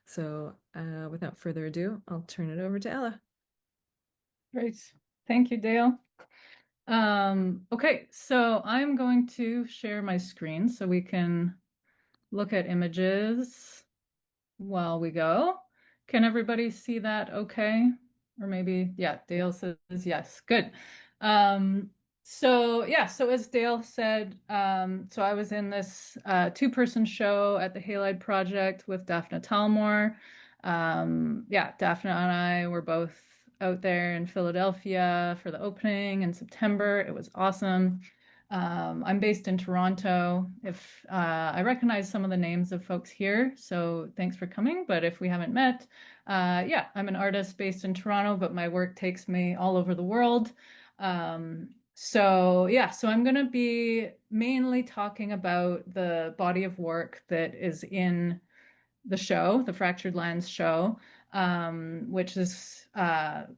So without further ado, I'll turn it over to Ella. Great. Thank you, Dale. Okay, so I'm going to share my screen so we can look at images while we go. Can everybody see that okay? Or maybe, yeah, Dale says yes. Good. Um, so as Dale said, so I was in this two-person show at the Halide Project with Daphne Talmor. Yeah, Daphne and I were both out there in Philadelphia for the opening in September. It was awesome. I'm based in Toronto. If I recognize some of the names of folks here, so thanks for coming. But if we haven't met, yeah, I'm an artist based in Toronto, but my work takes me all over the world. So yeah, so I'm going to be mainly talking about the body of work that is in the show, the Fractured Lands show, which is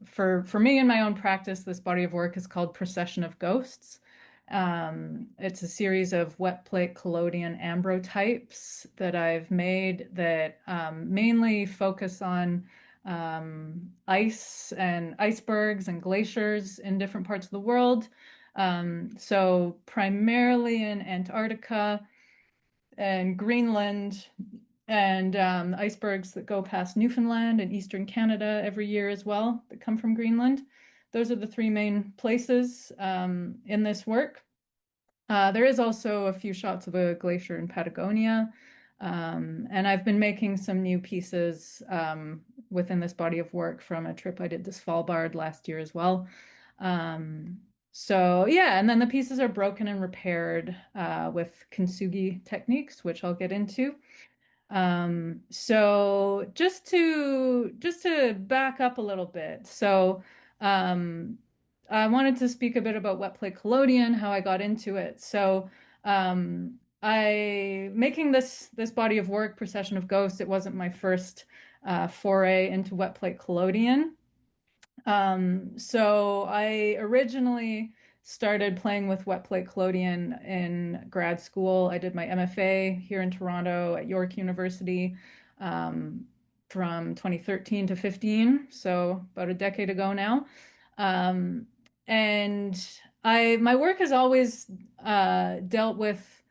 for me in my own practice, this body of work is called Procession of Ghosts. It's a series of wet plate collodion ambrotypes that I've made that mainly focus on ice and icebergs and glaciers in different parts of the world. So primarily in Antarctica and Greenland and icebergs that go past Newfoundland and eastern Canada every year as well that come from Greenland. Those are the three main places in this work. There is also a few shots of a glacier in Patagonia. And I've been making some new pieces within this body of work from a trip I did to Svalbard last year as well. So yeah, and then the pieces are broken and repaired with kintsugi techniques, which I'll get into. So just to back up a little bit. So um, I wanted to speak a bit about wet play collodion, how I got into it. So I making this body of work, Procession of Ghosts, it wasn't my first foray into wet plate collodion. So I originally started playing with wet plate collodion in grad school. I did my MFA here in Toronto at York University from 2013 to 15, so about a decade ago now. Um, and my work has always dealt with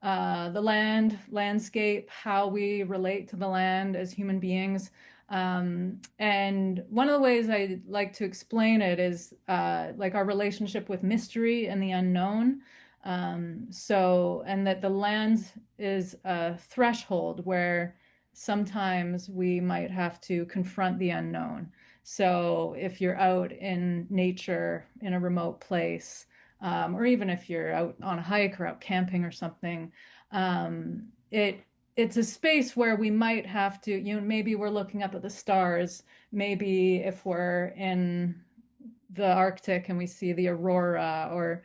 the landscape, how we relate to the land as human beings. And one of the ways I like to explain it is like our relationship with mystery and the unknown. And that the land is a threshold where sometimes we might have to confront the unknown. So if you're out in nature in a remote place, or even if you're out on a hike or out camping or something, it's a space where we might have to, maybe we're looking up at the stars. Maybe if we're in the Arctic and we see the aurora, or,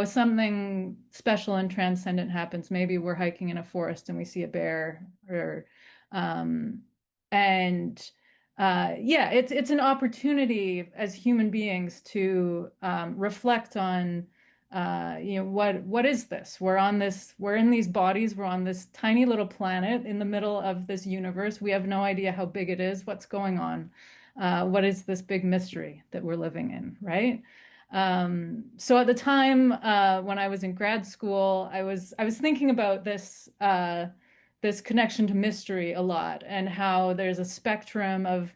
something special and transcendent happens. Maybe we're hiking in a forest and we see a bear, or, um, and yeah, it's an opportunity as human beings to reflect on what is this? We're in these bodies, we're on this tiny little planet in the middle of this universe. We have no idea how big it is, what's going on. What is this big mystery that we're living in, right? So at the time when I was in grad school, I was thinking about this connection to mystery a lot, and how there's a spectrum of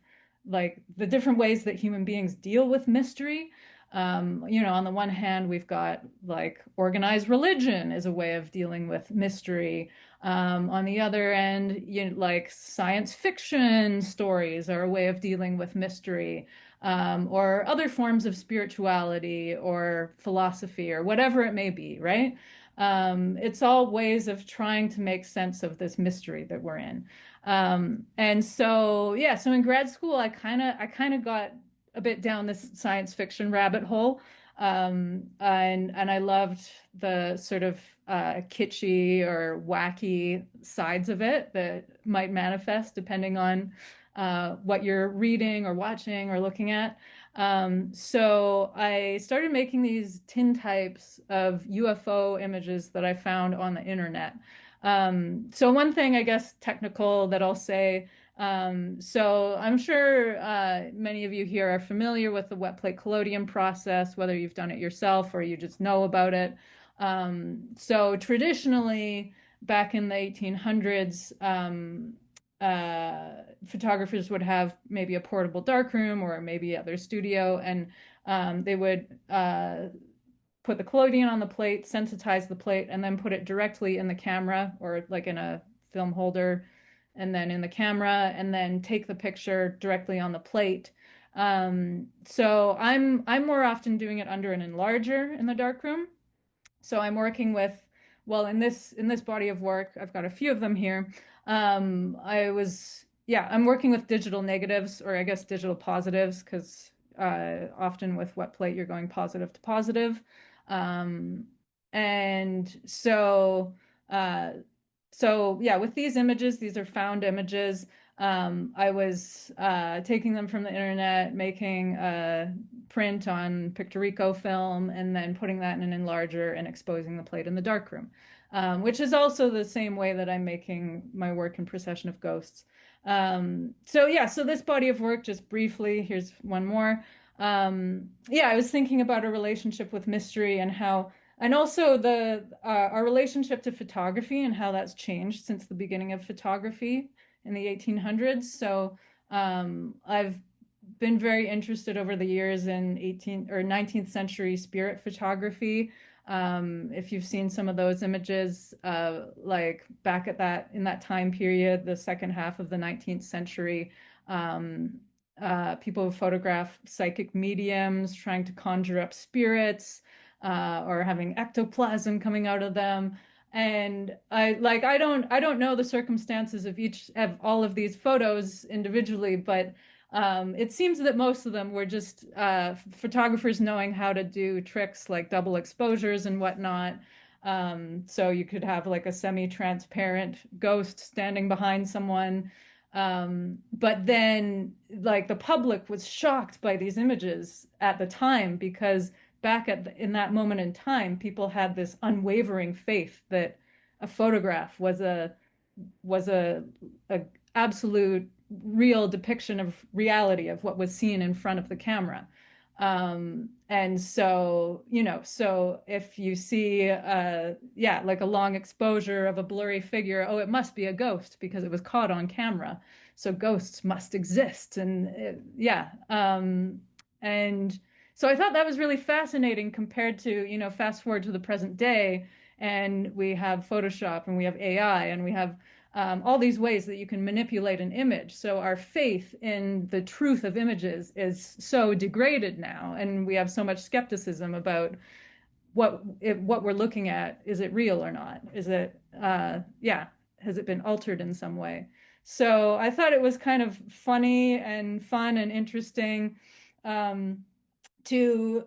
like the different ways that human beings deal with mystery. On the one hand, we've got like organized religion as a way of dealing with mystery. On the other end, like science fiction stories are a way of dealing with mystery, or other forms of spirituality or philosophy or whatever it may be, right? It's all ways of trying to make sense of this mystery that we're in. And so, yeah, so in grad school, I kind of got a bit down this science fiction rabbit hole. And I loved the sort of kitschy or wacky sides of it that might manifest depending on what you're reading or watching or looking at. So I started making these tintypes of UFO images that I found on the internet. So one thing, I guess, technical that I'll say, So I'm sure many of you here are familiar with the wet plate collodion process, whether you've done it yourself or you just know about it. So traditionally, back in the 1800s, photographers would have maybe a portable darkroom or maybe at their studio, and they would put the collodion on the plate, sensitize the plate, and then put it directly in the camera or like in a film holder and then in the camera and then take the picture directly on the plate. So I'm more often doing it under an enlarger in the darkroom. So I'm working with, well, in this body of work, I've got a few of them here. I'm working with digital negatives, or I guess digital positives, because often with wet plate you're going positive to positive. Um, and uh, so yeah, with these images, these are found images. I was taking them from the internet, making a print on Pictorico film, and then putting that in an enlarger and exposing the plate in the darkroom, which is also the same way that I'm making my work in Procession of Ghosts. So yeah, so this body of work, just briefly, here's one more. Yeah, I was thinking about a relationship with mystery and how and also the our relationship to photography and how that's changed since the beginning of photography in the 1800s. So I've been very interested over the years in 18th or 19th century spirit photography. If you've seen some of those images, like back at that in that time period, the second half of the 19th century, um, people photograph psychic mediums trying to conjure up spirits or having ectoplasm coming out of them. And I don't know the circumstances of each of all of these photos individually, but it seems that most of them were just photographers knowing how to do tricks like double exposures and whatnot. So you could have like a semi-transparent ghost standing behind someone. But then, like, the public was shocked by these images at the time because in that moment in time, people had this unwavering faith that a photograph was a absolute real depiction of reality of what was seen in front of the camera. And so, so if you see, yeah, like a long exposure of a blurry figure, oh, it must be a ghost because it was caught on camera. So ghosts must exist. And yeah. And so I thought that was really fascinating compared to, fast forward to the present day, and we have Photoshop and we have AI and we have all these ways that you can manipulate an image. So our faith in the truth of images is so degraded now, and we have so much skepticism about what we're looking at. Is it real or not? Is it yeah? Has it been altered in some way? So I thought it was kind of funny and fun and interesting um, to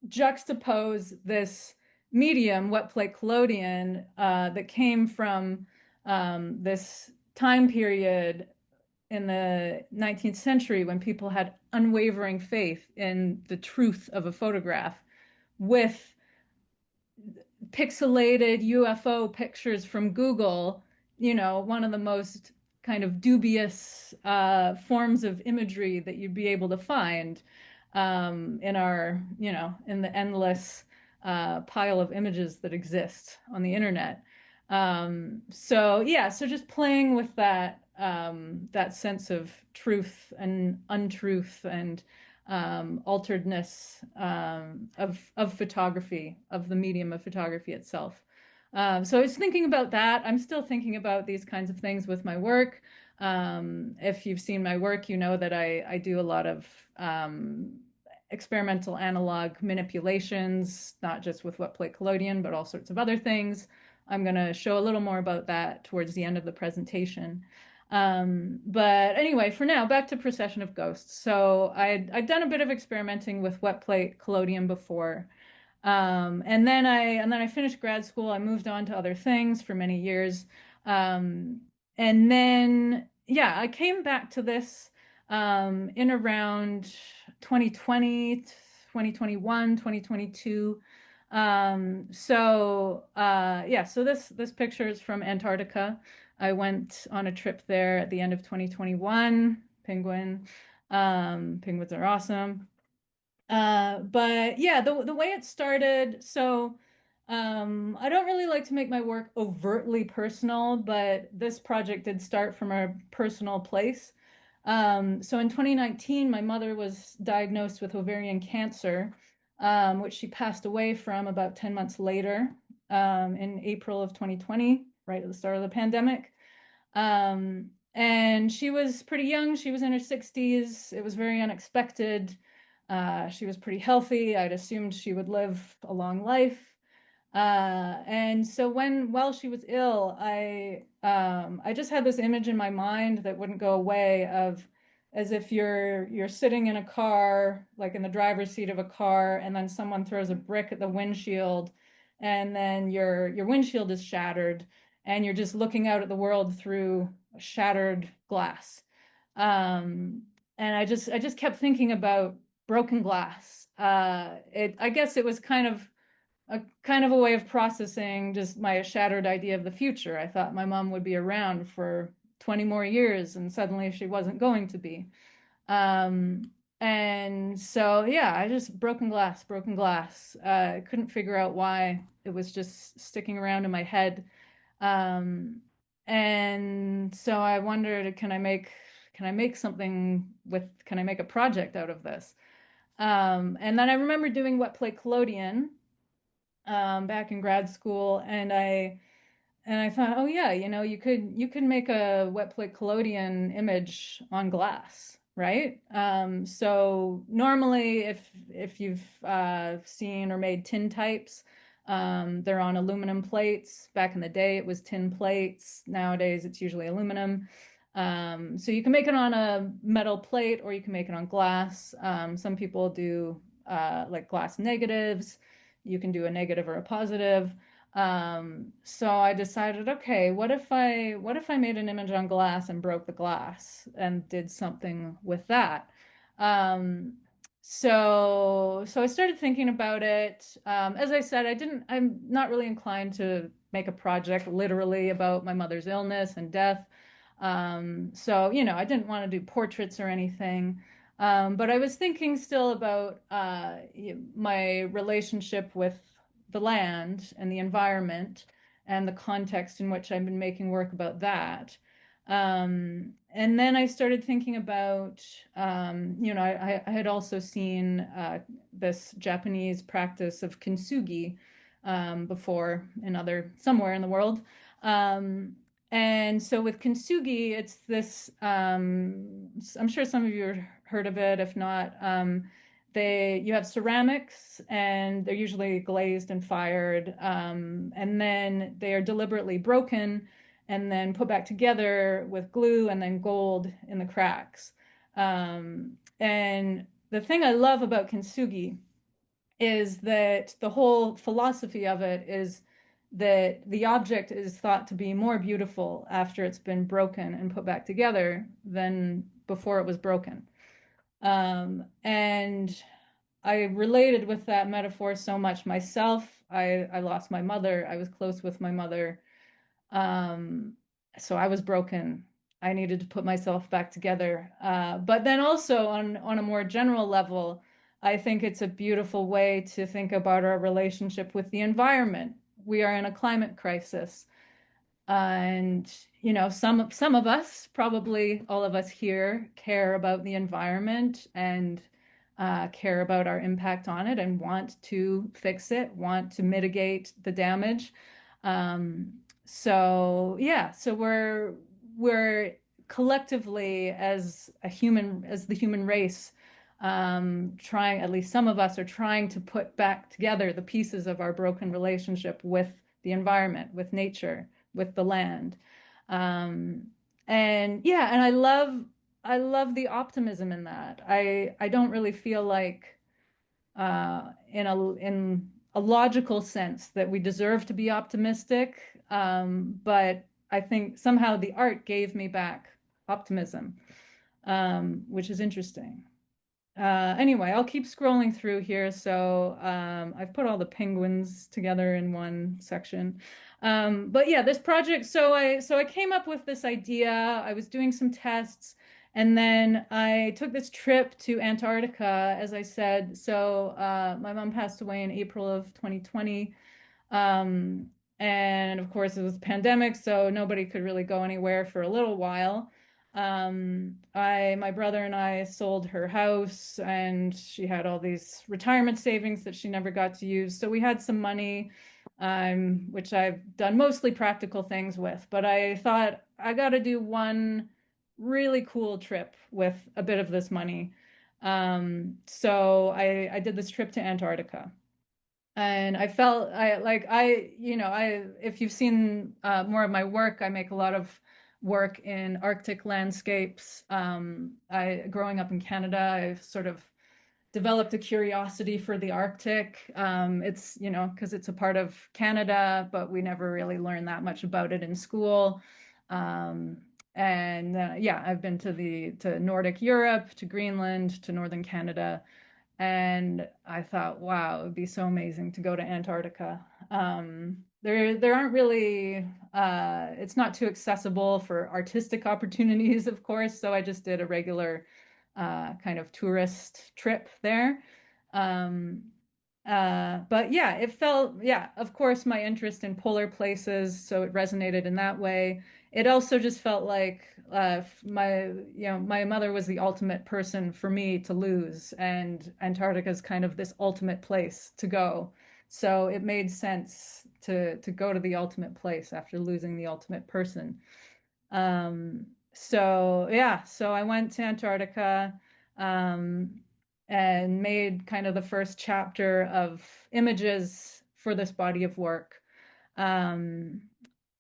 juxtapose this medium, wet plate collodion, that came from this time period in the 19th century when people had unwavering faith in the truth of a photograph with pixelated UFO pictures from Google, one of the most kind of dubious forms of imagery that you'd be able to find in the endless pile of images that exist on the internet. So yeah, so just playing with that sense of truth and untruth and alteredness of photography, of the medium of photography itself. So I was thinking about that. I'm still thinking about these kinds of things with my work. If you've seen my work, you know that I do a lot of experimental analog manipulations, not just with wet plate collodion, but all sorts of other things. I'm going to show a little more about that towards the end of the presentation. But anyway, for now, back to Procession of Ghosts. So I'd done a bit of experimenting with wet plate collodion before. And then I finished grad school. I moved on to other things for many years. And then, yeah, I came back to this in around 2020, 2021, 2022. So yeah, so this picture is from Antarctica. I went on a trip there at the end of 2021. Penguins are awesome. But yeah, the way it started, so I don't really like to make my work overtly personal, but this project did start from a personal place. So in 2019, my mother was diagnosed with ovarian cancer, which she passed away from about 10 months later, in April of 2020, right at the start of the pandemic. And she was pretty young. She was in her 60s. It was very unexpected. She was pretty healthy. I'd assumed she would live a long life. And so while she was ill, I just had this image in my mind that wouldn't go away of as if you're sitting in a car, like in the driver's seat of a car, and then someone throws a brick at the windshield, and then your windshield is shattered, and you're just looking out at the world through shattered glass. Um, and I just kept thinking about broken glass. I guess it was kind of a way of processing just my shattered idea of the future. I thought my mom would be around for 20 more years, and suddenly she wasn't going to be. Um, and so, yeah, I just broken glass, broken glass. I couldn't figure out why it was just sticking around in my head. Um, and so I wondered, can I make something can I make a project out of this? And then I remember doing wet plate collodion back in grad school, and I thought, oh yeah, you could make a wet plate collodion image on glass, right? So normally, if you've seen or made tin types, they're on aluminum plates. Back in the day, it was tin plates. Nowadays, it's usually aluminum. So you can make it on a metal plate, or you can make it on glass. Some people do like glass negatives. You can do a negative or a positive. So I decided, okay, what if I made an image on glass and broke the glass and did something with that? Um, so I started thinking about it. As I said, I'm not really inclined to make a project literally about my mother's illness and death. So, I didn't want to do portraits or anything. But I was thinking still about my relationship with the land and the environment and the context in which I've been making work about that. And then I started thinking about, I had also seen this Japanese practice of kintsugi before somewhere in the world. Um, and so with kintsugi, it's this, I'm sure some of you have heard of it. If not, you have ceramics, and they're usually glazed and fired, and then they are deliberately broken and then put back together with glue and then gold in the cracks. And the thing I love about kintsugi is that the whole philosophy of it is that the object is thought to be more beautiful after it's been broken and put back together than before it was broken. And I related with that metaphor so much myself. I lost my mother. I was close with my mother. Um, so I was broken. I needed to put myself back together. But then also on a more general level, I think it's a beautiful way to think about our relationship with the environment. We are in a climate crisis. And some of us, probably all of us here, care about the environment and care about our impact on it and want to fix it, want to mitigate the damage. Um, so yeah, so we're collectively as the human race, trying, at least some of us are trying to put back together the pieces of our broken relationship with the environment, with nature, with the land. Um, and yeah, and I love the optimism in that. I don't really feel like in a logical sense that we deserve to be optimistic. But I think somehow the art gave me back optimism, which is interesting. Anyway, I'll keep scrolling through here. So I've put all the penguins together in one section. But yeah, this project. So I came up with this idea. I was doing some tests, and then I took this trip to Antarctica, as I said. So my mom passed away in April of 2020. Um, and of course, it was a pandemic, so nobody could really go anywhere for a little while. My brother and I sold her house, and she had all these retirement savings that she never got to use. So we had some money, which I've done mostly practical things with. But I thought I got to do one really cool trip with a bit of this money. So I did this trip to Antarctica. And I felt I if you've seen more of my work, I make a lot of work in Arctic landscapes. I growing up in Canada, I've sort of developed a curiosity for the Arctic. It's, because it's a part of Canada, but we never really learned that much about it in school. Um, and yeah, I've been to Nordic Europe, to Greenland, to northern Canada. And I thought, wow, it would be so amazing to go to Antarctica. There aren't really, it's not too accessible for artistic opportunities, of course. So I just did a regular kind of tourist trip there. Um, but yeah, it felt, yeah, of course, my interest in polar places, so it resonated in that way. It also just felt like my mother was the ultimate person for me to lose, and Antarctica is kind of this ultimate place to go. So it made sense to go to the ultimate place after losing the ultimate person. So yeah, so I went to Antarctica, um, and made kind of the first chapter of images for this body of work. Um,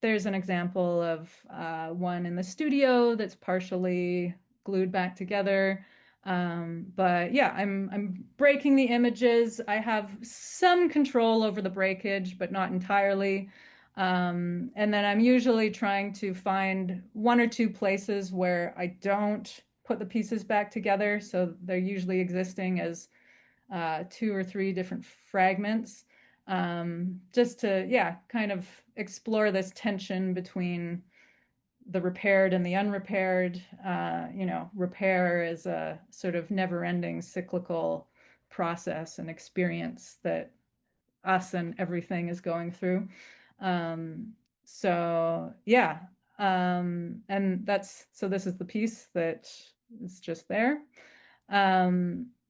there's an example of one in the studio that's partially glued back together. But yeah, I'm breaking the images. I have some control over the breakage, but not entirely. And then I'm usually trying to find one or two places where I don't put the pieces back together. So they're usually existing as two or three different fragments, just to, yeah, kind of explore this tension between the repaired and the unrepaired. Repair is a sort of never ending cyclical process and experience that us and everything is going through. Um, so yeah, and this is the piece that is just there.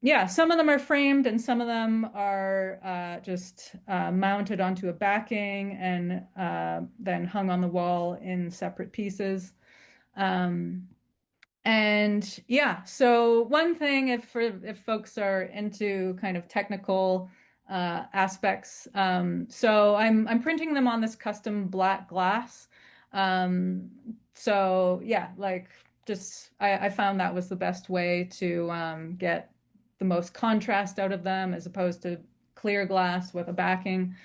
Yeah, some of them are framed and some of them are just mounted onto a backing and then hung on the wall in separate pieces. Um, and yeah, so one thing, if folks are into kind of technical aspects, so I'm printing them on this custom black glass. Um, so yeah, like just I found that was the best way to get the most contrast out of them as opposed to clear glass with a backing.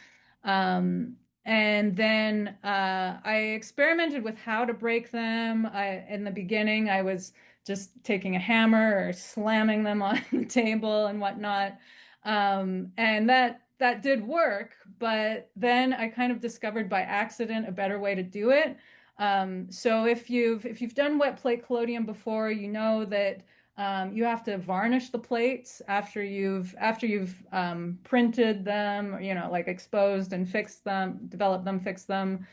Um, and then I experimented with how to break them. In the beginning, I was just taking a hammer or slamming them on the table and whatnot. And that did work, but then I kind of discovered by accident a better way to do it. So if you've done wet plate collodion before, you know that you have to varnish the plates after you've printed them, like exposed and fixed them, developed them, fixed them,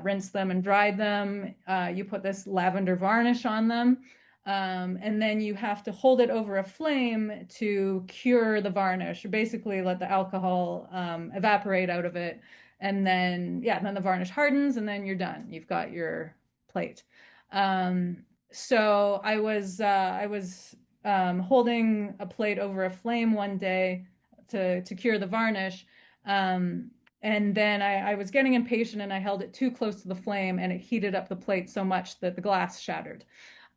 rinsed them and dried them. You put this lavender varnish on them. And then you have to hold it over a flame to cure the varnish, or basically let the alcohol evaporate out of it. And then, yeah, then the varnish hardens, and then you're done. You've got your plate. So I was holding a plate over a flame one day to cure the varnish. Um, and then I was getting impatient and I held it too close to the flame and it heated up the plate so much that the glass shattered.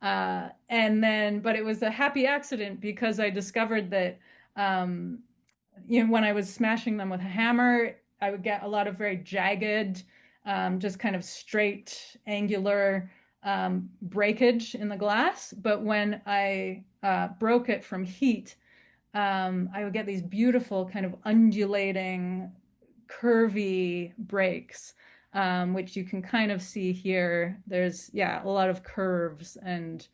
But it was a happy accident because I discovered that, um, when I was smashing them with a hammer, I would get a lot of very jagged, just kind of straight, angular breakage in the glass, but when I broke it from heat, I would get these beautiful kind of undulating, curvy breaks, which you can kind of see here. There's, yeah, a lot of curves and,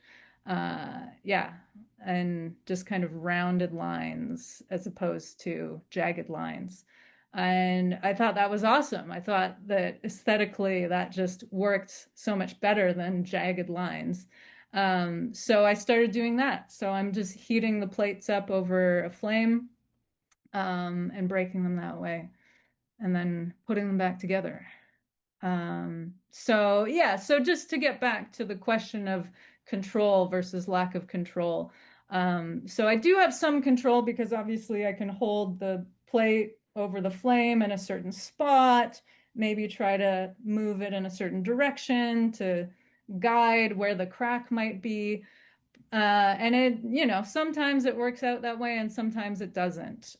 yeah, and just kind of rounded lines as opposed to jagged lines. And I thought that was awesome. I thought that aesthetically that just worked so much better than jagged lines. So I started doing that. So I'm just heating the plates up over a flame, and breaking them that way, and then putting them back together. So yeah, so just to get back to the question of control versus lack of control. So I do have some control because obviously I can hold the plate over the flame in a certain spot, maybe try to move it in a certain direction to guide where the crack might be. And it, sometimes it works out that way and sometimes it doesn't.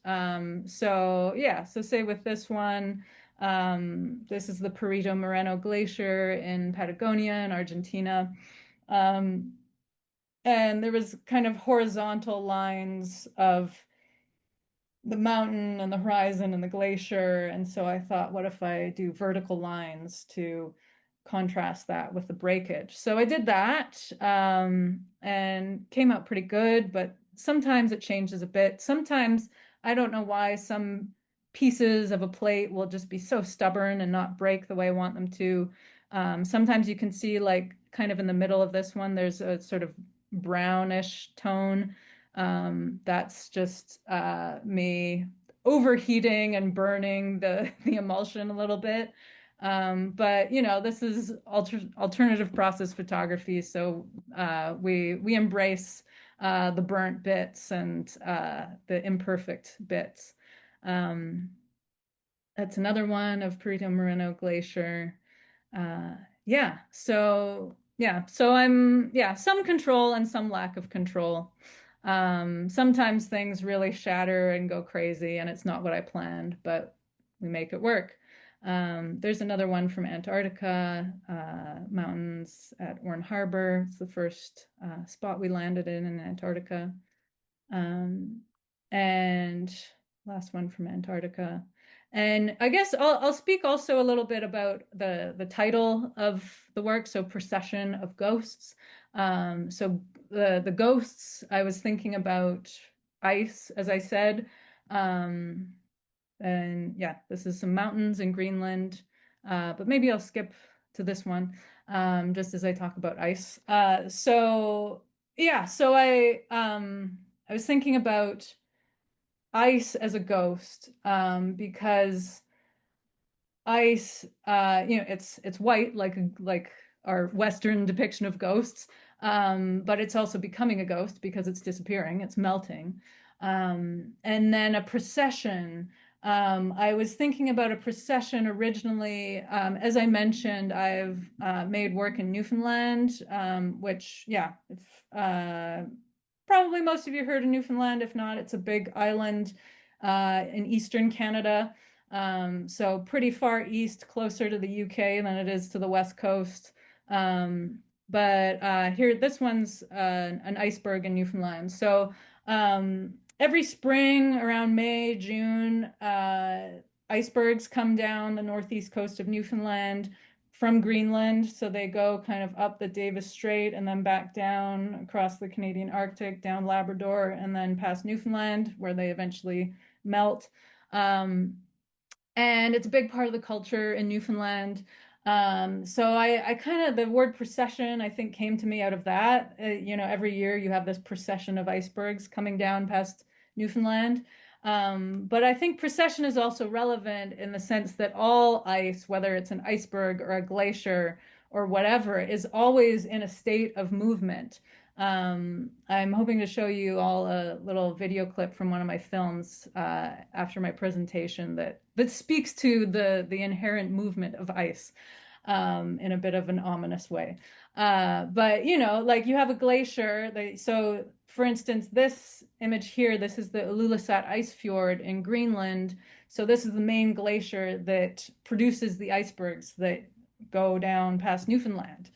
So yeah, so say with this one, this is the Perito Moreno Glacier in Patagonia in Argentina. Um, and there was kind of horizontal lines of the mountain and the horizon and the glacier. And so I thought, what if I do vertical lines to contrast that with the breakage? So I did that, and came out pretty good, but sometimes it changes a bit. Sometimes I don't know why some pieces of a plate will just be so stubborn and not break the way I want them to. Sometimes you can see like kind of in the middle of this one, there's a sort of brownish tone. That's just me overheating and burning the emulsion a little bit. But this is alternative process photography, so we embrace the burnt bits and the imperfect bits. Um, that's another one of Perito Moreno Glacier. Uh, so I'm, yeah, some control and some lack of control. Sometimes things really shatter and go crazy, and it's not what I planned, but we make it work. There's another one from Antarctica, mountains at Orn Harbor. It's the first spot we landed in Antarctica. Um, and last one from Antarctica. And I guess I'll speak also a little bit about the title of the work, so Procession of Ghosts. So the ghosts, I was thinking about ice, as I said. Um, and yeah, this is some mountains in Greenland, but maybe I'll skip to this one, just as I talk about ice. So yeah, so I was thinking about ice as a ghost, because ice, it's white like our Western depiction of ghosts, but it's also becoming a ghost because it's disappearing, it's melting. And then a procession. I was thinking about a procession originally. As I mentioned, I've made work in Newfoundland, which, yeah, if, probably most of you heard of Newfoundland. If not, it's a big island in eastern Canada. So pretty far east, closer to the UK than it is to the West Coast. Um, but here, this one's an iceberg in Newfoundland. So every spring around May, June, icebergs come down the northeast coast of Newfoundland from Greenland. So they go kind of up the Davis Strait and then back down across the Canadian Arctic, down Labrador, and then past Newfoundland, where they eventually melt. Um, and it's a big part of the culture in Newfoundland. So I kind of, the word procession, I think, came to me out of that. Every year you have this procession of icebergs coming down past Newfoundland. But I think procession is also relevant in the sense that all ice, whether it's an iceberg or a glacier or whatever, is always in a state of movement. I'm hoping to show you all a little video clip from one of my films after my presentation that speaks to the inherent movement of ice, in a bit of an ominous way. But like you have a glacier. So, for instance, this image here, this is the Ilulissat Ice Fjord in Greenland. So this is the main glacier that produces the icebergs that go down past Newfoundland.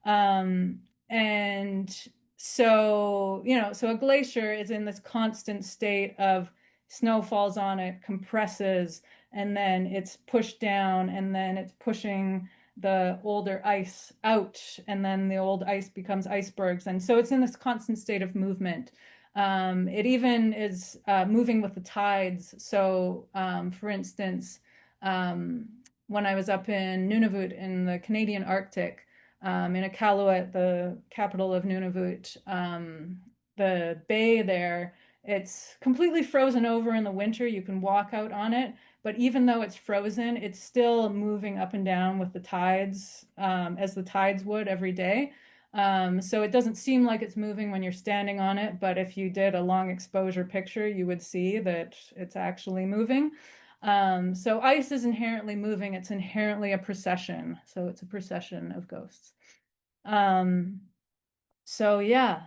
Um, and so a glacier is in this constant state of snow falls on it, compresses, and then it's pushed down, and then it's pushing the older ice out, and then the old ice becomes icebergs. And so it's in this constant state of movement. It even is moving with the tides. So, for instance, um, when I was up in Nunavut in the Canadian Arctic, in Iqaluit, the capital of Nunavut, the bay there, it's completely frozen over in the winter. You can walk out on it, but even though it's frozen, it's still moving up and down with the tides, as the tides would every day. So it doesn't seem like it's moving when you're standing on it, but if you did a long exposure picture, you would see that it's actually moving. So ice is inherently moving. It's inherently a procession. So it's a procession of ghosts. Um, so yeah.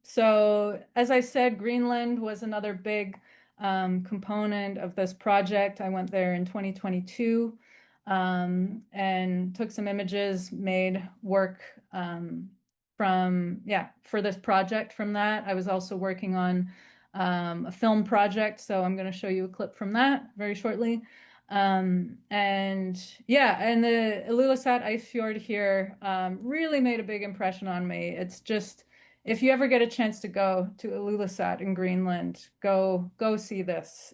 So as I said, Greenland was another big component of this project. I went there in 2022 and took some images, made work for this project from that. I was also working on a film project, so I'm going to show you a clip from that very shortly. And yeah, and the Ilulissat Ice Fjord here really made a big impression on me. It's just, if you ever get a chance to go to Ilulissat in Greenland, go see this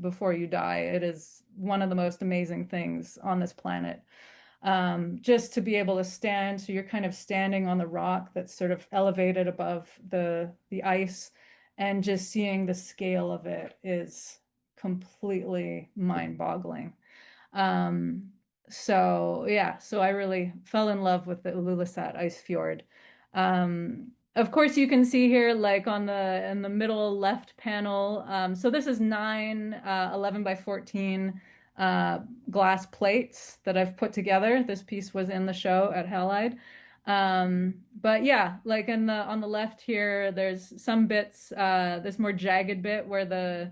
before you die. It is one of the most amazing things on this planet. Just to be able to stand, so you're kind of standing on the rock that's sort of elevated above the ice, and just seeing the scale of it is completely mind-boggling. Um, so yeah, so I really fell in love with the Ilulissat Ice Fjord. Of course, you can see here, like on the in the middle left panel. So this is 11 by 14 uh, glass plates that I've put together. This piece was in the show at Halide. But yeah, like in the on the left here, there's some bits, this more jagged bit where the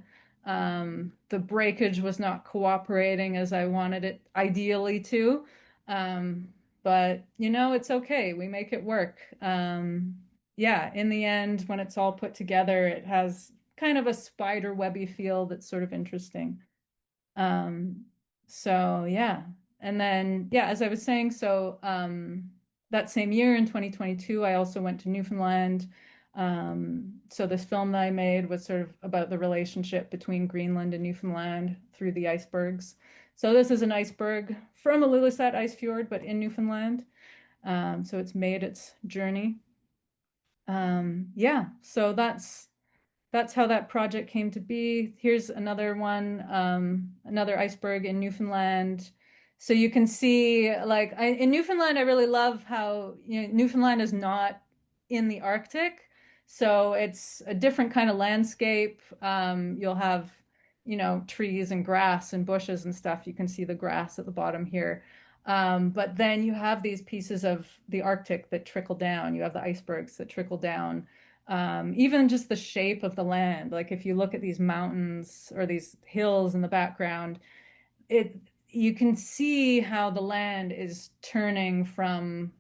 breakage was not cooperating as I wanted it ideally to. Um, but it's okay. We make it work. Yeah, in the end, when it's all put together, it has kind of a spider webby feel that's sort of interesting. Um, so yeah. And then yeah, as I was saying, so that same year in 2022, I also went to Newfoundland. So this film that I made was sort of about the relationship between Greenland and Newfoundland through the icebergs. So this is an iceberg from Ilulissat Ice Fjord, but in Newfoundland. So it's made its journey. Yeah, so that's how that project came to be. Here's another one, another iceberg in Newfoundland. So you can see, like, in Newfoundland, I really love how, Newfoundland is not in the Arctic. So it's a different kind of landscape. You'll have, trees and grass and bushes and stuff. You can see the grass at the bottom here. But then you have these pieces of the Arctic that trickle down. You have the icebergs that trickle down, even just the shape of the land. Like if you look at these mountains or these hills in the background, it you can see how the land is turning from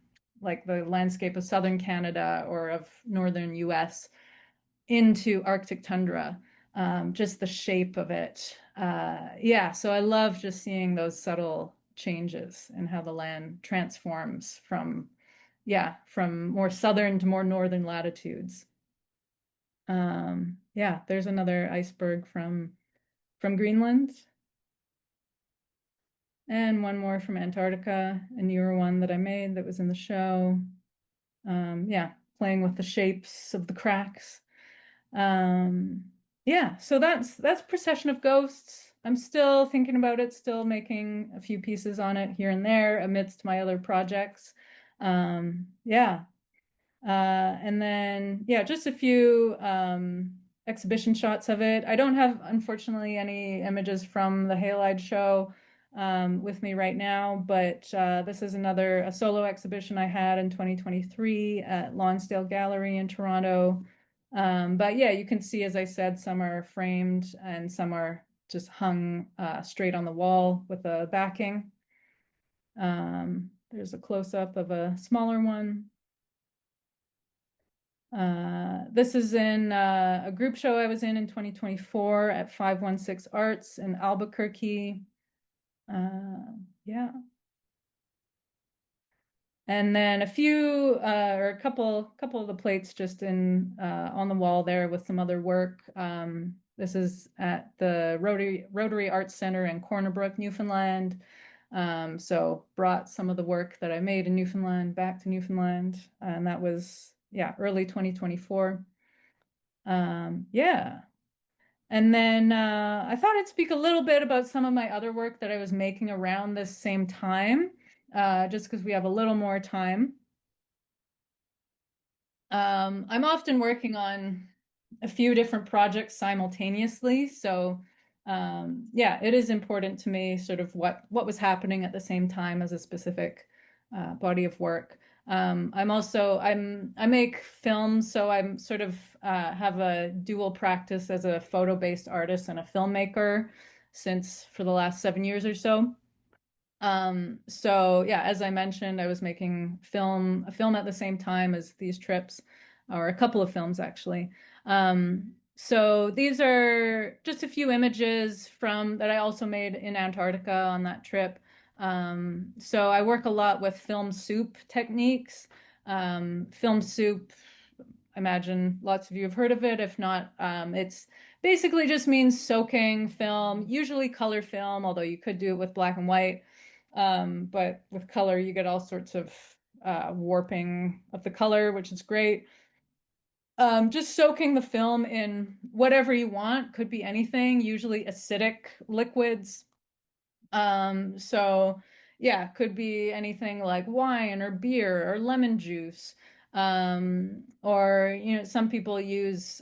like the landscape of southern Canada or of northern US into Arctic tundra. Just the shape of it. Yeah, so I love just seeing those subtle changes and how the land transforms from more southern to more northern latitudes. Yeah, there's another iceberg from Greenland, and one more from Antarctica, a newer one that I made that was in the show. Yeah, playing with the shapes of the cracks. Um, yeah, so that's Procession of Ghosts. I'm still thinking about it, still making a few pieces on it here and there amidst my other projects. Yeah, and then, yeah, just a few exhibition shots of it. I don't have, unfortunately, any images from the Halide show with me right now, but this is a solo exhibition I had in 2023 at Lonsdale Gallery in Toronto. But yeah, you can see, as I said, some are framed and some are just hung straight on the wall with a backing. There's a close-up of a smaller one. This is in a group show I was in 2024 at 516 Arts in Albuquerque. Yeah. And then a few or a couple of the plates just in on the wall there with some other work. This is at the Rotary Arts Center in Corner Brook, Newfoundland. So brought some of the work that I made in Newfoundland back to Newfoundland, and that was yeah early 2024. Yeah. And then I thought I'd speak a little bit about some of my other work that I was making around this same time, just because we have a little more time. I'm often working on a few different projects simultaneously, so yeah, it is important to me sort of what was happening at the same time as a specific body of work. I make films, so I'm sort of have a dual practice as a photo-based artist and a filmmaker since for the last 7 years or so. So yeah, as I mentioned, I was making a film at the same time as these trips, or a couple of films actually. So these are just a few images from that I also made in Antarctica on that trip. So I work a lot with film soup techniques. Film soup, I imagine lots of you have heard of it. If not, it's basically just means soaking film, usually color film, although you could do it with black and white. But with color, you get all sorts of warping of the color, which is great. Just soaking the film in whatever you want, could be anything, usually acidic liquids. So yeah, could be anything like wine or beer or lemon juice. Or, some people use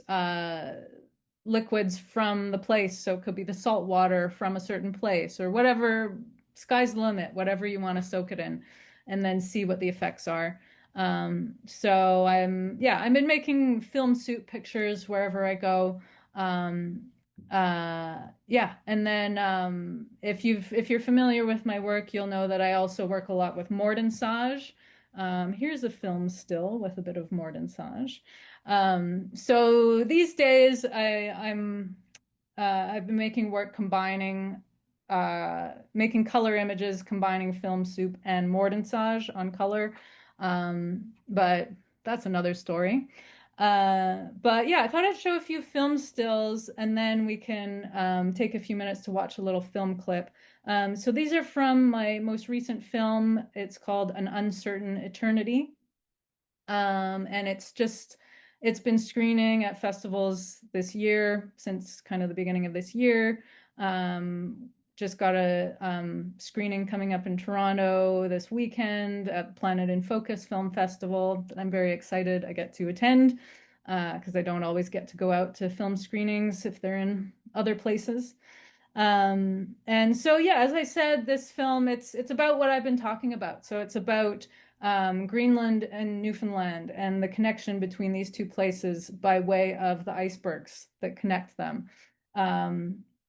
liquids from the place. So it could be the salt water from a certain place or whatever, sky's the limit, whatever you want to soak it in, and then see what the effects are. So yeah, I've been making film soup pictures wherever I go. Um, yeah, and then if you're familiar with my work, you'll know that I also work a lot with mordensage. Here's a film still with a bit of mordensage. So these days I've been making work combining making color images combining film soup and mordensage on color. But that's another story. But yeah, I thought I'd show a few film stills and then we can take a few minutes to watch a little film clip. So these are from my most recent film. It's called An Uncertain Eternity. And it's been screening at festivals this year since kind of the beginning of this year. Just got a screening coming up in Toronto this weekend at the Planet in Focus Film Festival that I'm very excited I get to attend because I don't always get to go out to film screenings if they're in other places. And so yeah, as I said, this film it's about what I've been talking about. So it's about Greenland and Newfoundland and the connection between these two places by way of the icebergs that connect them.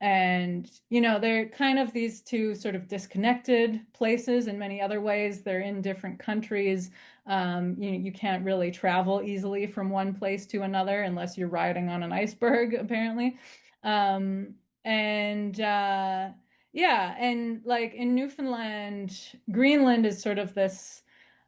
And they're kind of these two sort of disconnected places in many other ways. They're in different countries. You can't really travel easily from one place to another unless you're riding on an iceberg, apparently. Um, and yeah, and like in Newfoundland, Greenland is sort of this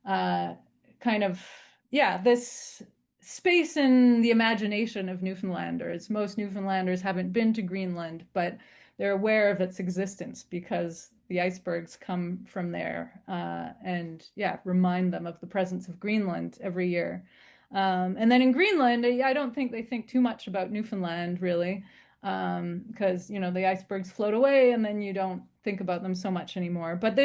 uh, kind of, yeah, this space in the imagination of Newfoundlanders. Most Newfoundlanders haven't been to Greenland, but they're aware of its existence because the icebergs come from there and yeah, remind them of the presence of Greenland every year. And then in Greenland, I don't think they think too much about Newfoundland really, because the icebergs float away and then you don't think about them so much anymore. But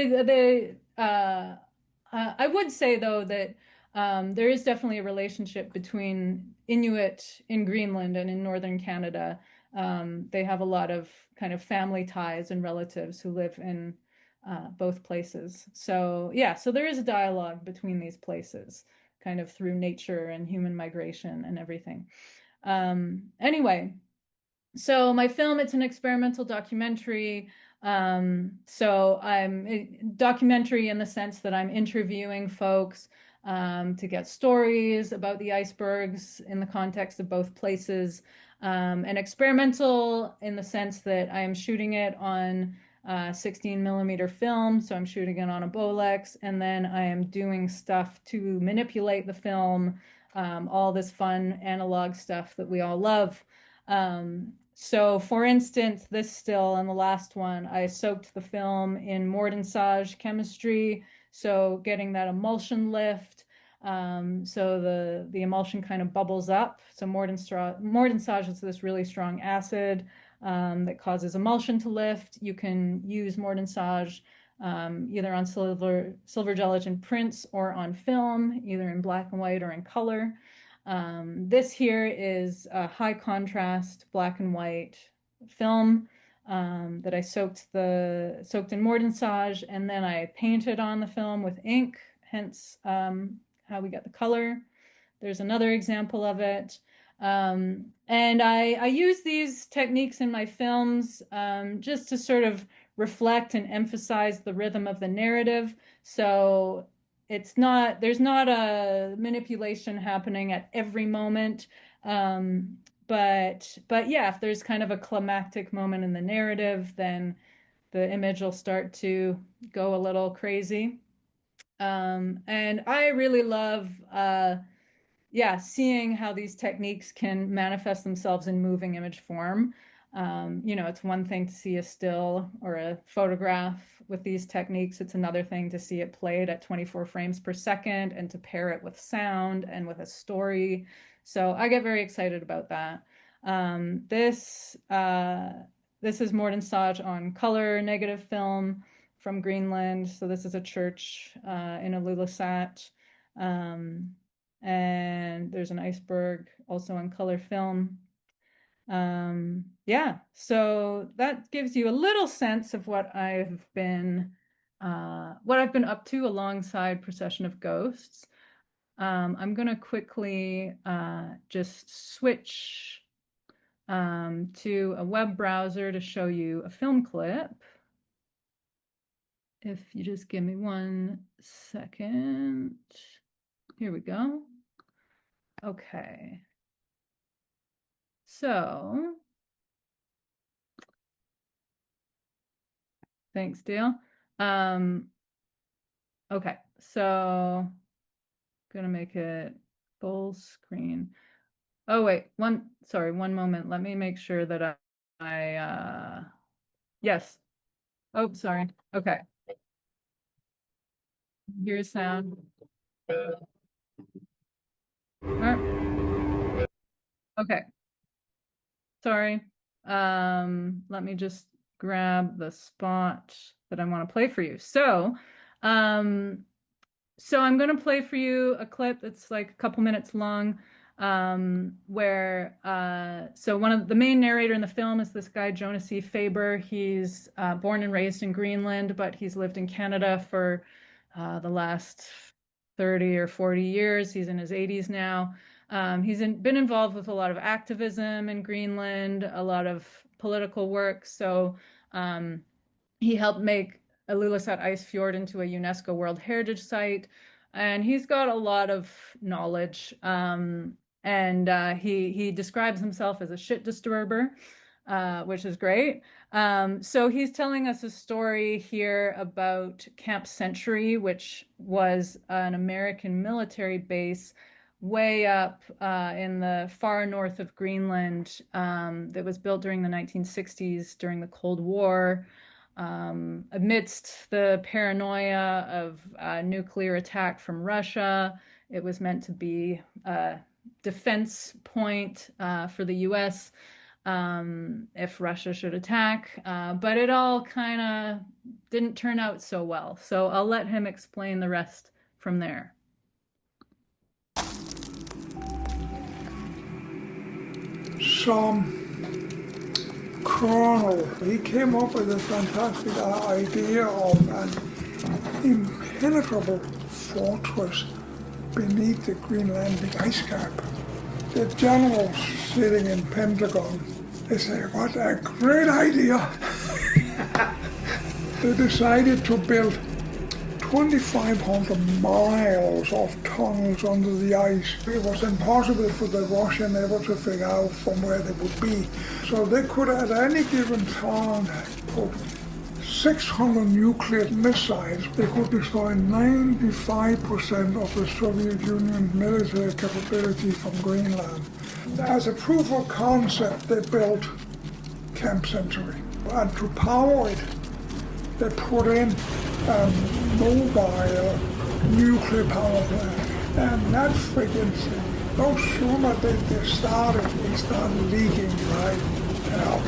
I would say though that there is definitely a relationship between Inuit in Greenland and in northern Canada. They have a lot of kind of family ties and relatives who live in both places. So yeah, so there is a dialogue between these places, kind of through nature and human migration and everything. Anyway, So my film, it's an experimental documentary. So documentary in the sense that I'm interviewing folks to get stories about the icebergs in the context of both places, and experimental in the sense that I am shooting it on 16 millimeter film. So I'm shooting it on a Bolex, and then I am doing stuff to manipulate the film, all this fun analog stuff that we all love. So for instance, this still and the last one, I soaked the film in Mortensage chemistry, so getting that emulsion lift. So the emulsion kind of bubbles up. So Mortensage is this really strong acid that causes emulsion to lift. You can use Mortensage either on silver gelatin prints or on film, either in black and white or in color. This here is a high contrast black and white film that I soaked in Mortensage, and then I painted on the film with ink, hence how we get the color. There's another example of it. And I use these techniques in my films just to sort of reflect and emphasize the rhythm of the narrative. So there's not a manipulation happening at every moment. But yeah, if there's kind of a climactic moment in the narrative, then the image will start to go a little crazy. And I really love yeah, seeing how these techniques can manifest themselves in moving image form. It's one thing to see a still or a photograph with these techniques. It's another thing to see it played at 24 frames per second and to pair it with sound and with a story. So I get very excited about that. This is Mortensage on color negative film from Greenland. So this is a church in Ilulissat. Um, and there's an iceberg also on color film. Yeah, so that gives you a little sense of what I've been up to alongside Procession of Ghosts. I'm gonna quickly just switch to a web browser to show you a film clip. If you just give me 1 second. Here we go. Okay. So, thanks, Dale. Um, okay, so gonna make it full screen. Oh wait, sorry, one moment. Let me make sure that yes. Oh, sorry. Okay, here's sound. Okay, sorry. Let me just grab the spot that I want to play for you. Um, So I'm going to play for you a clip that's like a couple minutes long, where so one of the main narrator in the film is this guy Jonas C. Faber. He's born and raised in Greenland, but he's lived in Canada for the last 30 or 40 years. He's in his 80s now. Been involved with a lot of activism in Greenland, a lot of political work. So um, he helped make Ilulissat Ice Fjord into a UNESCO World Heritage Site, and he's got a lot of knowledge. And he describes himself as a shit disturber, which is great. So he's telling us a story here about Camp Century, which was an American military base way up in the far north of Greenland, that was built during the 1960s during the Cold War, amidst the paranoia of nuclear attack from Russia. It was meant to be a defense point for the US if Russia should attack. But it all kind of didn't turn out so well. So I'll let him explain the rest from there. Some colonel, he came up with a fantastic idea of an impenetrable fortress beneath the Greenlandic ice cap. The generals sitting in Pentagon They say, what a great idea. They decided to build 2,500 miles of tunnels under the ice. It was impossible for the Russian ever to figure out from where they would be. So they could at any given time put 600 nuclear missiles. They could destroy 95% of the Soviet Union military capability from Greenland. As a proof of concept, they built Camp Century. And to power it, they put in a mobile nuclear power plant. And that friggin' thing, no sooner did they started, it started leaking right out.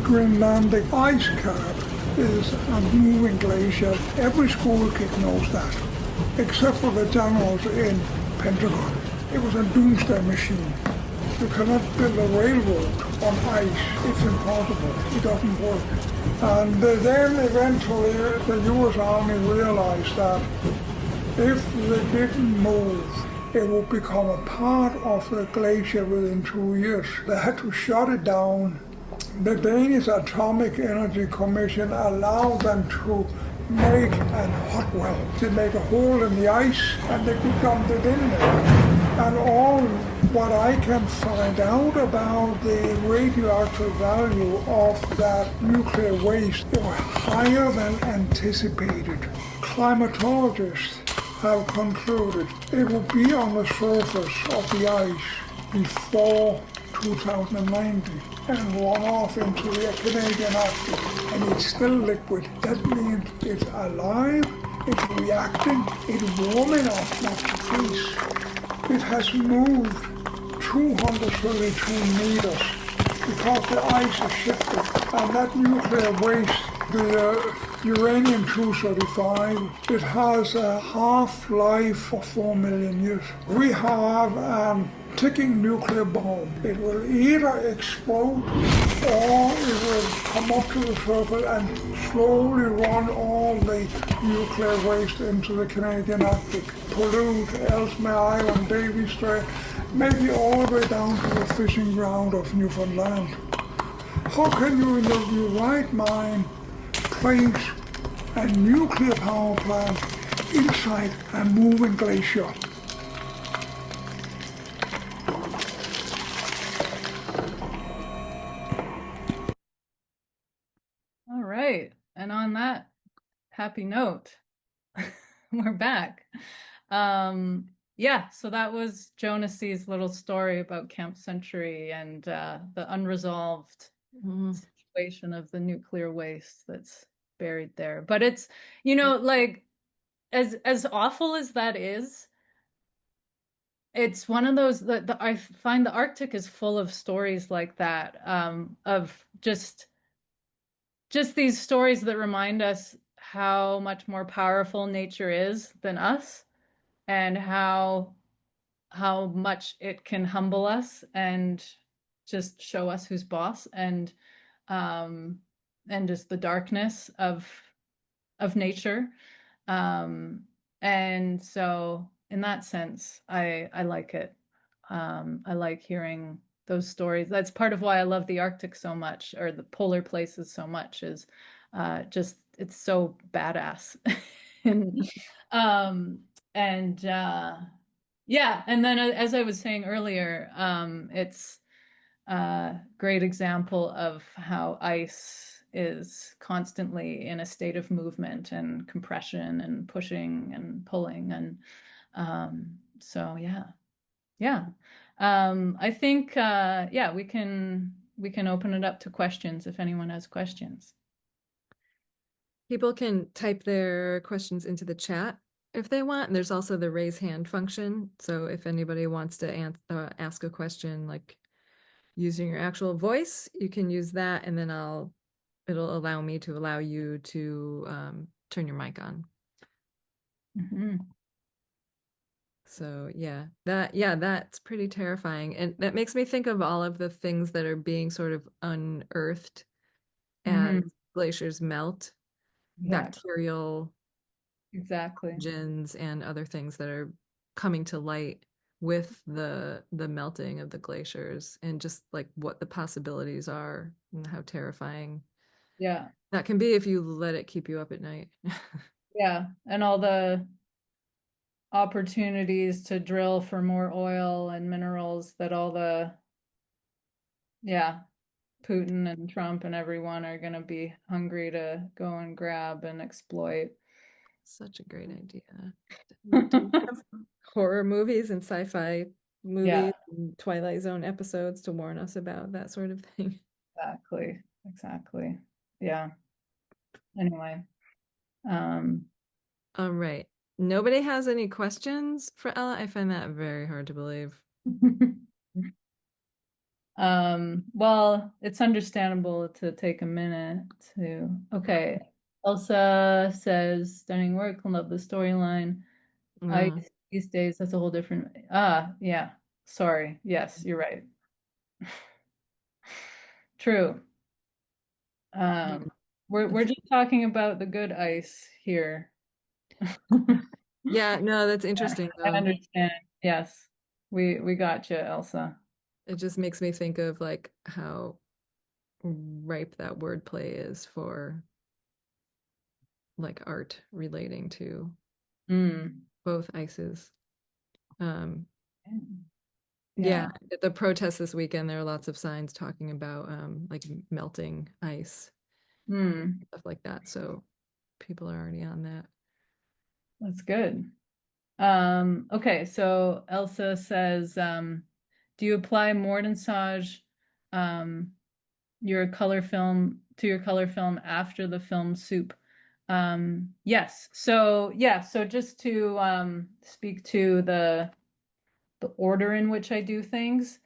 Greenlandic ice cap is a moving glacier. Every school kid knows that, except for the generals in Pentagon. It was a doomsday machine. You cannot build a railroad on ice. It's impossible. It doesn't work. And then eventually the US Army realized that if they didn't move, it would become a part of the glacier within 2 years. They had to shut it down. The Danish Atomic Energy Commission allowed them to make a hot well. They make a hole in the ice and they could dump it in there. And all what I can find out about the radioactive value of that nuclear waste, they were higher than anticipated. Climatologists have concluded it will be on the surface of the ice before 2090 and run off into the Canadian Arctic, and it's still liquid. That means it's alive, it's reacting, it's warm enough not to freeze. It has moved 232 meters because the ice is shifted, and that nuclear waste, the uranium-235, it has a half-life of 4 million years. We have a ticking nuclear bomb. It will either explode or it will come up to the surface and slowly run all the nuclear waste into the Canadian Arctic, pollute Ellesmere Island, Davy Strait, maybe all the way down to the fishing ground of Newfoundland. How can you in your right mind place a nuclear power plant inside a moving glacier? All right. And on that happy note, we're back. Yeah, so that was Jonas's little story about Camp Century and the unresolved situation of the nuclear waste that's buried there. But it's, like as awful as that is, it's one of those that I find the Arctic is full of stories like that, of just these stories that remind us how much more powerful nature is than us, and how much it can humble us and just show us who's boss, um and just the darkness of nature. And so in that sense, I like it. I like hearing those stories. That's part of why I love the Arctic so much, or the polar places so much, is just it's so badass. and um and yeah, and then as I was saying earlier, it's a great example of how ice is constantly in a state of movement and compression and pushing and pulling. And so yeah. I think yeah, we can open it up to questions if anyone has questions. People can type their questions into the chat if they want. And there's also the raise hand function. So if anybody wants to ask a question, like using your actual voice, you can use that, and then it'll allow me to allow you to turn your mic on. So that's pretty terrifying. And that makes me think of all of the things that are being sort of unearthed as glaciers melt, bacterial Exactly. pathogens and other things that are coming to light with the melting of the glaciers and just like what the possibilities are and how terrifying Yeah. that can be if you let it keep you up at night. Yeah. And all the opportunities to drill for more oil and minerals that all the, yeah, Putin and Trump and everyone are going to be hungry to go and grab and exploit. Such a great idea. Do we have horror movies and sci-fi Yeah, movies and Twilight Zone episodes to warn us about that sort of thing? exactly. Exactly. Yeah. Anyway, um, All right. Nobody has any questions for Ella? I find that very hard to believe. well, it's understandable to take a minute to. Okay. Elsa says, stunning work, love the storyline. I Mm. these days, that's a whole different. Yeah. Sorry. Yes, you're right. True. Yeah, Um, we're that's just talking about the good ice here. yeah, no, that's Yeah, interesting I though. understand. Yes. We got you, Elsa. It just makes me think of like how ripe that wordplay is for like art relating to Mm. both ices. Um, yeah, Yeah. at the protests this weekend, there are lots of signs talking about like melting ice, Mm. stuff like that. So people are already on that. That's good. Okay, so Elsa says, do you apply Mortensage um, your color film to your color film after the film soup? Yes. So yeah, so just to speak to the order in which I do things.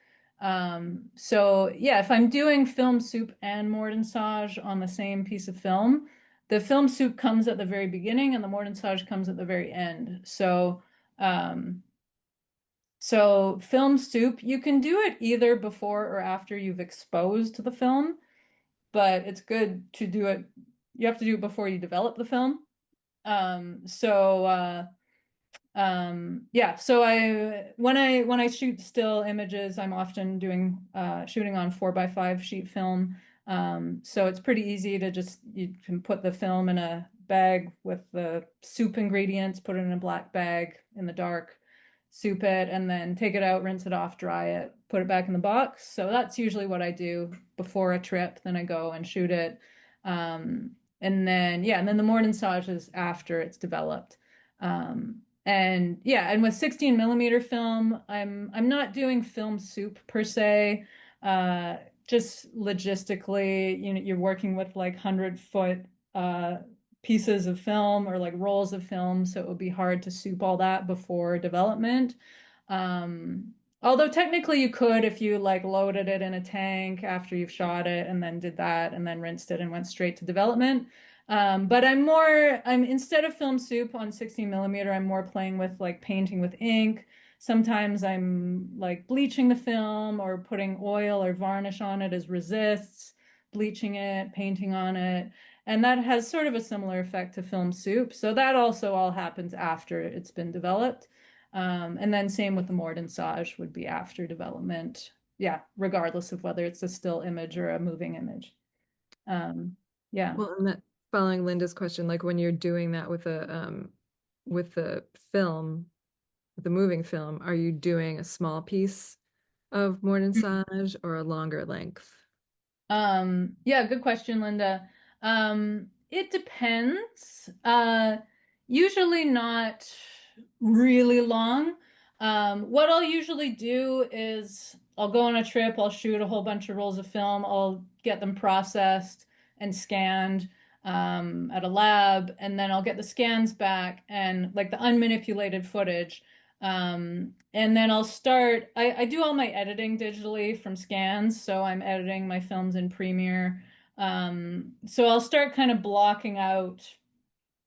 So yeah, if I'm doing film soup and Mortensage on the same piece of film, the film soup comes at the very beginning and the Mortensage comes at the very end. Um, so film soup, you can do it either before or after you've exposed the film, but it's good to do it. You have to do it before you develop the film. Um, so uh, yeah, so I when I shoot still images, I'm often doing shooting on 4x5 sheet film. So it's pretty easy to just you can put the film in a bag with the soup ingredients, put it in a black bag in the dark, soup it, and then take it out, rinse it off, dry it, put it back in the box. So that's usually what I do before a trip. Then I go and shoot it. And then yeah, and then the mortensage is after it's developed. And yeah, and with 16 millimeter film, I'm not doing film soup per se. Uh, just logistically, you know, you're working with like 100-foot pieces of film or like rolls of film, so it would be hard to soup all that before development. Although technically you could if you like loaded it in a tank after you've shot it and then did that and then rinsed it and went straight to development. But I'm instead of film soup on 16 millimeter, I'm more playing with like painting with ink. Sometimes I'm like bleaching the film or putting oil or varnish on it as resists, bleaching it, painting on it. And that has sort of a similar effect to film soup. So that also all happens after it's been developed. And then same with the Mortensage would be after development. Yeah, regardless of whether it's a still image or a moving image. Um, yeah. Well, and that following Linda's question, like when you're doing that with the film, with the moving film, are you doing a small piece of Mortensage or a longer length? Yeah, good question, Linda. It depends. Usually not really long. What I'll usually do is I'll go on a trip, I'll shoot a whole bunch of rolls of film, I'll get them processed and scanned at a lab, and then I'll get the scans back and like the unmanipulated footage. And then I do all my editing digitally from scans. So I'm editing my films in Premiere. So I'll start kind of blocking out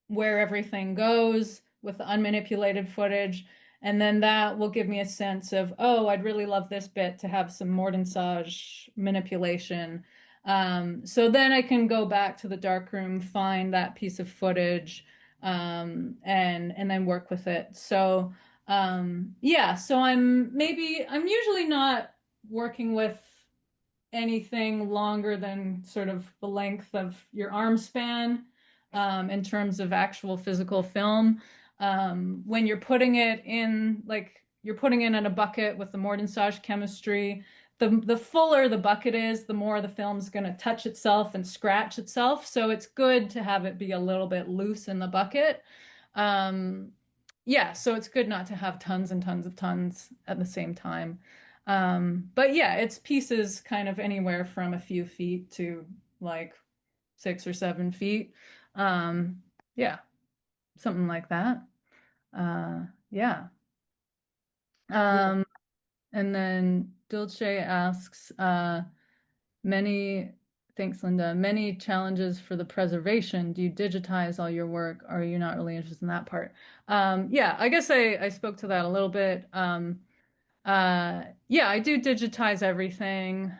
where everything goes with the unmanipulated footage. And then that will give me a sense of, oh, I'd really love this bit to have some Mortensage manipulation. So then I can go back to the darkroom, find that piece of footage, and then work with it. So Yeah, so I'm usually not working with anything longer than sort of the length of your arm span in terms of actual physical film. When you're putting it in, like you're putting it in a bucket with the Mortensage chemistry, the fuller the bucket is, the more the film's going to touch itself and scratch itself. So it's good to have it be a little bit loose in the bucket. Um, yeah, so it's good not to have tons and tons of tons at the same time. But yeah, it's pieces kind of anywhere from a few feet to like 6 or 7 feet. Um, yeah, something like that. Yeah. Yeah. Um, and then Dulce asks, many, thanks, Linda, many challenges for the preservation. Do you digitize all your work? Or are you not really interested in that part? Yeah, I guess I spoke to that a little bit. Yeah, I do digitize everything.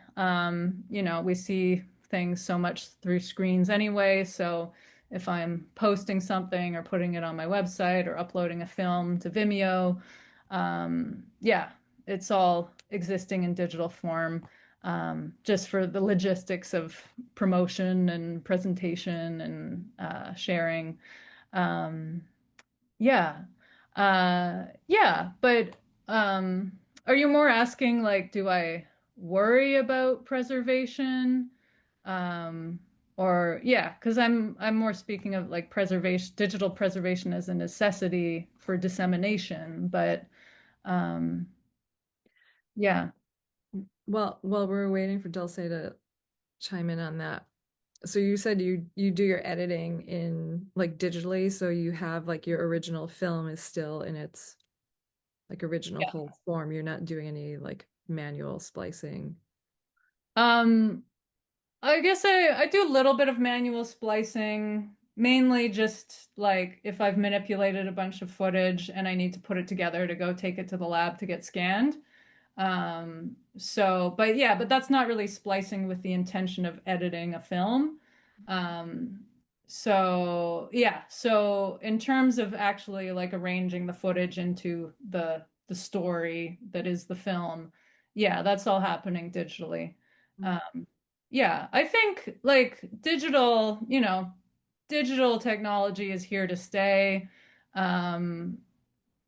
We see things so much through screens anyway. So if I'm posting something or putting it on my website or uploading a film to Vimeo, yeah, it's all existing in digital form, just for the logistics of promotion and presentation and sharing. Um, yeah. Yeah, but um are you more asking like do I worry about preservation? Um or yeah, because I'm more speaking of like preservation, digital preservation as a necessity for dissemination, but um yeah. Well, while we're waiting for Dulce to chime in on that, so you said you do your editing in like digitally, so you have like your original film is still in its like original Yeah. whole form. You're not doing any like manual splicing. Um I guess I do a little bit of manual splicing, mainly just like if I've manipulated a bunch of footage and I need to put it together to go take it to the lab to get scanned. But yeah, but that's not really splicing with the intention of editing a film. Um, yeah, so in terms of actually like arranging the footage into the story that is the film, yeah, that's all happening digitally. Mm. Um, yeah, I think like digital technology is here to stay. Um,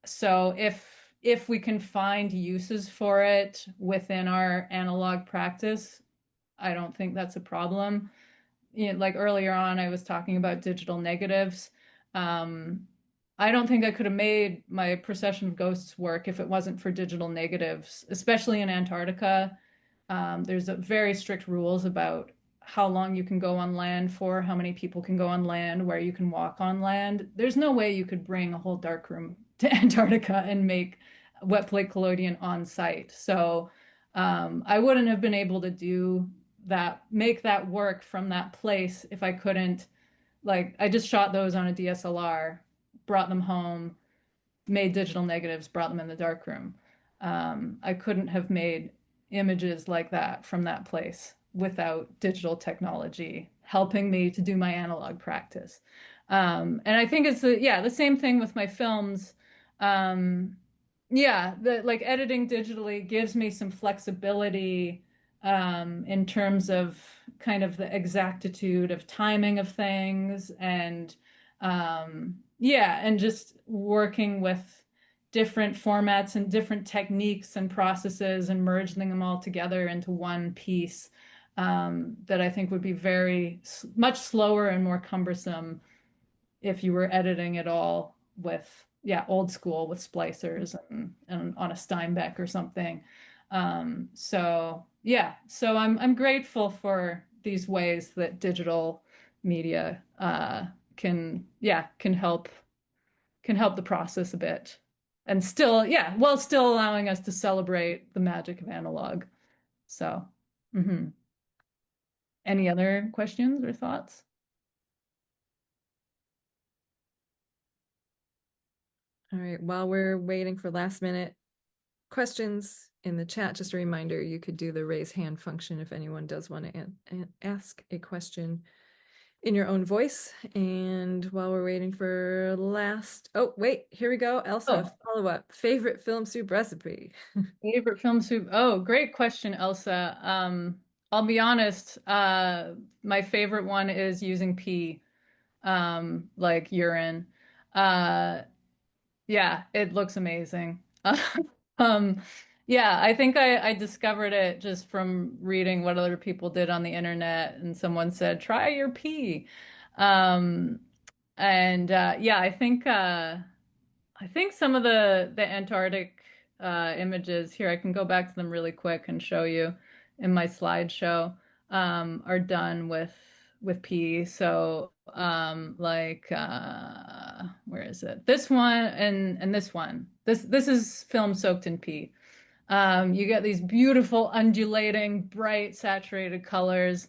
so if we can find uses for it within our analog practice, I don't think that's a problem. Like earlier on, I was talking about digital negatives. Um, I don't think I could have made my Procession of Ghosts work if it wasn't for digital negatives, especially in Antarctica. There's a very strict rules about how long you can go on land for, how many people can go on land, where you can walk on land. There's no way you could bring a whole darkroom to Antarctica and make wet plate collodion on site. So I wouldn't have been able to do that, make that work from that place if I couldn't. Like, I just shot those on a DSLR, brought them home, made digital negatives, brought them in the darkroom. I couldn't have made images like that from that place without digital technology helping me to do my analog practice. And I think it's the same thing with my films. Um, yeah, the like editing digitally gives me some flexibility in terms of kind of the exactitude of timing of things and yeah, and just working with different formats and different techniques and processes and merging them all together into one piece that I think would be much slower and more cumbersome if you were editing it all with old school with splicers and on a Steinbeck or something. So I'm grateful for these ways that digital media can help the process a bit and still while still allowing us to celebrate the magic of analog. So mhm. Any other questions or thoughts? All right, while we're waiting for last minute questions in the chat, just a reminder, you could do the raise hand function if anyone does want to ask a question. in your own voice. And while we're waiting for last, oh, wait, here we go. Elsa, Oh, follow up. Favorite film soup recipe? favorite film soup. Oh, great question, Elsa. I'll be honest, my favorite one is using pee, like urine. Uh, yeah, it looks amazing. Um, yeah, I think I discovered it just from reading what other people did on the internet, and someone said, try your pee. Um, and yeah, I think some of the Antarctic images here, I can go back to them really quick and show you in my slideshow, are done with pee. So like where is it? This one and this one. This is film soaked in pee. You get these beautiful undulating, bright, saturated colors.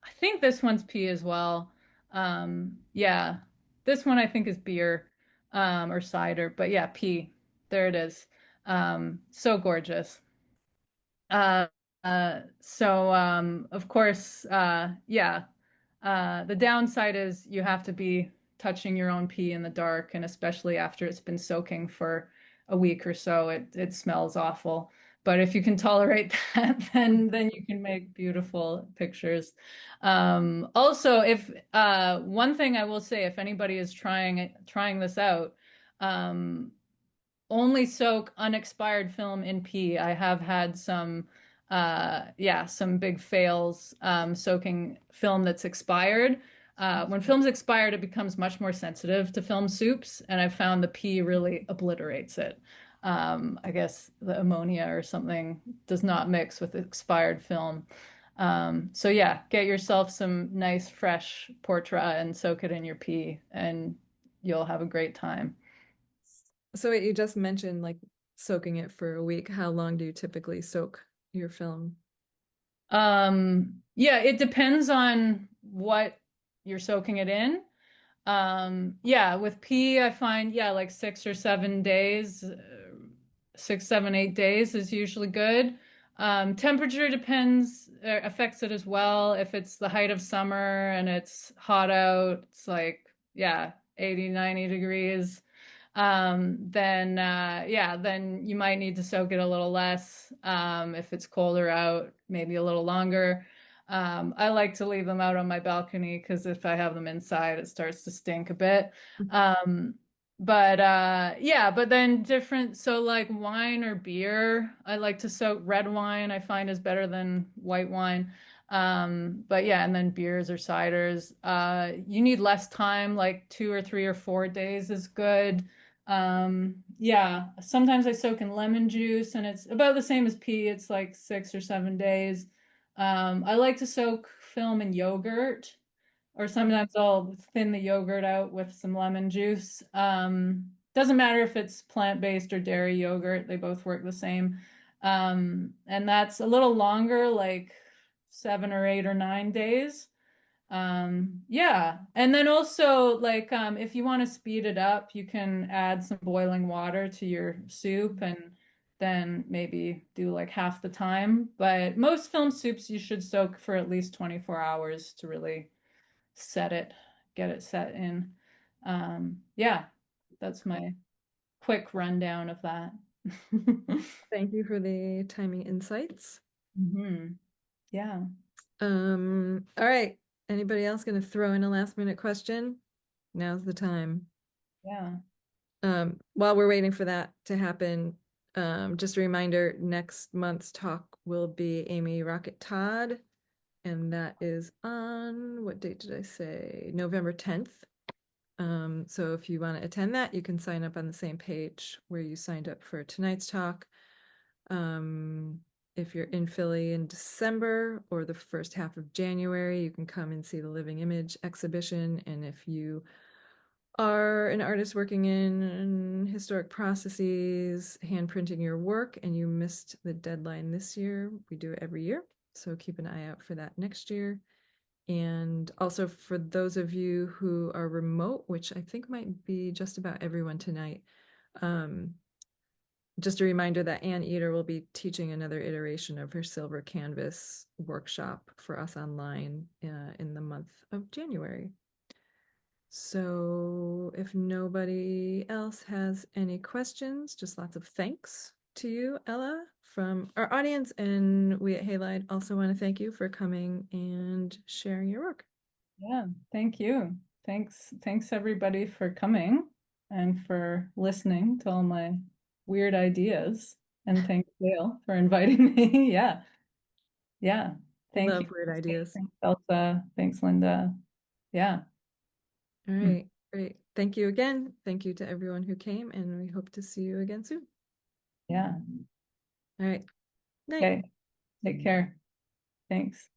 I think this one's pea as well. Yeah, this one I think is beer or cider, but yeah, pea. There it is. So gorgeous. Uh, of course, yeah. The downside is you have to be touching your own pee in the dark, and especially after it's been soaking for a week or so, it smells awful. But if you can tolerate that, then you can make beautiful pictures. Also, if one thing I will say, if anybody is trying this out, um, only soak unexpired film in pee. I have had some yeah, some big fails soaking film that's expired. When film's expired, it becomes much more sensitive to film soups, and I've found the pee really obliterates it. I guess the ammonia or something does not mix with expired film. So yeah, get yourself some nice fresh portra and soak it in your pee, and you'll have a great time. So wait, you just mentioned like soaking it for a week. How long do you typically soak your film? Yeah, it depends on what you're soaking it in. Yeah, with pea, I find, yeah, like 6 or 7 days, 6, 7, 8 days is usually good. Temperature depends, affects it as well. If it's the height of summer and it's hot out, it's like, yeah, 80, 90 degrees. Then yeah, then you might need to soak it a little less. If it's colder out, maybe a little longer. I like to leave them out on my balcony because if I have them inside, it starts to stink a bit. Um, but yeah, but then different, so like wine or beer, I like to soak red wine, I find is better than white wine. But yeah, and then beers or ciders. You need less time, like 2 or 3 or 4 days is good. Yeah, sometimes I soak in lemon juice and it's about the same as pea. It's like 6 or 7 days. I like to soak film in yogurt, or sometimes I'll thin the yogurt out with some lemon juice. Doesn't matter if it's plant-based or dairy yogurt, they both work the same. And that's a little longer, like 7 or 8 or 9 days. Yeah. And then also like if you want to speed it up, you can add some boiling water to your soup and then maybe do like half the time. But most film soups you should soak for at least 24 hours to really set it, get it set in. Yeah, that's my quick rundown of that. Thank you for the timing insights. Yeah. All right. Anybody else gonna throw in a last minute question? Now's the time. Yeah. While we're waiting for that to happen, just a reminder, next month's talk will be Amy Rocket Todd, and that is on, what date did I say? November 10th. So if you want to attend that, you can sign up on the same page where you signed up for tonight's talk. If you're in Philly in December or the first half of January, you can come and see the Living Image exhibition. And if you are an artist working in historic processes, hand printing your work, and you missed the deadline this year, we do it every year. So keep an eye out for that next year. And also for those of you who are remote, which I think might be just about everyone tonight, um, just a reminder that Ann Eater will be teaching another iteration of her Silver Canvas workshop for us online in the month of January. So if nobody else has any questions, just lots of thanks to you, Ella, from our audience. And we at Halide also want to thank you for coming and sharing your work. Yeah, thank you. Thanks everybody for coming and for listening to all my weird ideas. And thanks, Dale, for inviting me. Yeah. Yeah. Thank you. Love weird ideas. Thanks, Elsa. Thanks, Linda. Yeah. All right, great. Thank you again. Thank you to everyone who came, and we hope to see you again soon. Yeah. All right. Night. Okay. Take care. Thanks.